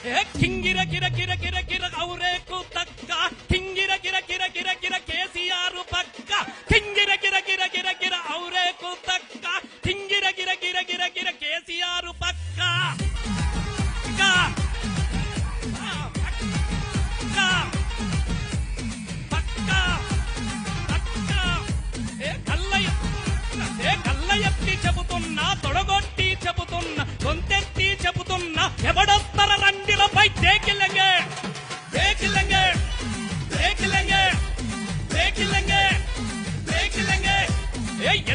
కింగిర కిర కిర కిర కిర ఔరేకు తక్క కింగిర కిర కిర కిర కిర కేసీఆర్ పక్క కింగిర కిర కిర కిర కిర ఔరేకు తక్క కింగిర కిర కిర కిర కిర కేసీఆర్ పక్క కళ్ళ ఎత్తి చెబుతున్నా తొడగొట్టి చెబుతున్నా గొంతెత్తి చెబుతున్నా ఎవడొత్తర రండిలపై దేకిలంగే దేకిలంగే దేకిలంగే దేకిలంగే దేకిలంగే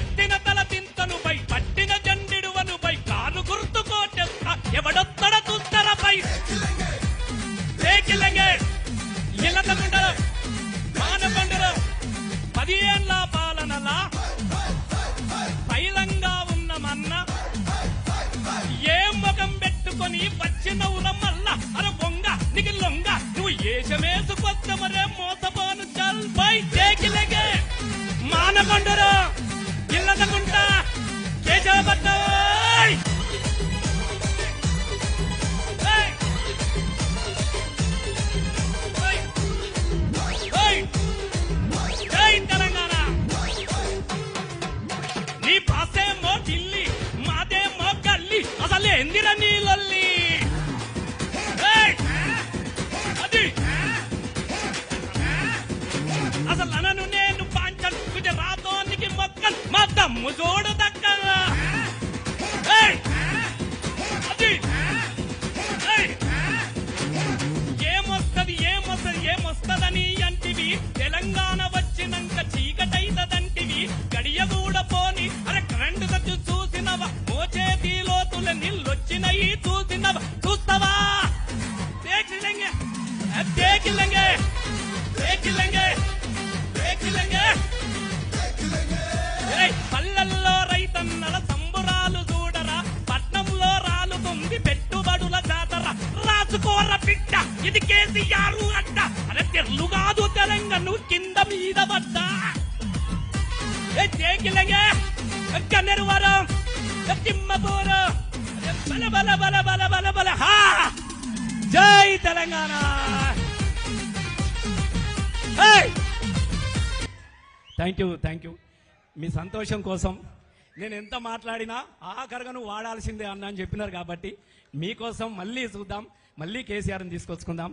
ఎత్తిన తల తింతనుపై పట్టిన జండిడువనుపై కారు గుర్తు కోటెత్త ఎవడొత్తడ తుత్తరపై దేకిలంగే ఇళ్ళకుండరు మానకొండరు 10 ఏళ్ల పాలనలా పైలంగా ఉన్నమన్న ఏ ముఖం పెట్టుకొని వచ్చినవుర మల్ల అర బొంగ నీకు లొంగ నువ్వు ఏషమేసుకొచ్చమరే మోసపోను చల్ పై దేకిలగే మానకొండరు ఇల్లదకుంట కేశవపట్న తెలంగాణ నీ పాసేమో ఢిల్లీ మాదేమో గల్లీ అసలు ఎందిరా నీళ్ళల్లి అది అసలు అనను నేను పాంచల్ గుజరాతోనికి మొక్కల్ మా దమ్ము చూడు దక్కరా అది ఏమొస్తదని అంటివి తెలంగాణ వచ్చినాక చీకటైతదంటివి గడియ కూడా పోని అరే కరెంటు ఖర్చు చూసినవా మోచేతి లోతుల నీళ్ళొచ్చినయి చూసినవా చూస్తావా దేకిలంగే దేకిలంగే దేకిలంగే దేకిలంగే పల్లెల్లో రైతన్నల సంబురాలు చూడరా పట్నంలో రాలుతుంది పెట్టుబడుల జాతర రాసుకోర బిడ్డ ఇది కేసీఆర్ అడ్డ అరే తెర్లు కాదు తెలంగాణ కింద మీద పడ్డా దేకిలంగే కన్నెరువరం తిమ్మపూరు బల బల బల బల బల బల హా జై తెలంగాణ. థ్యాంక్ యూ మీ సంతోషం కోసం నేను ఎంత మాట్లాడినా ఆఖరిగా నువ్వు వాడాల్సిందే అన్న అని చెప్పినారు కాబట్టి మీకోసం మళ్ళీ చూద్దాం, మళ్ళీ కేసీఆర్ని తీసుకొచ్చుకుందాం.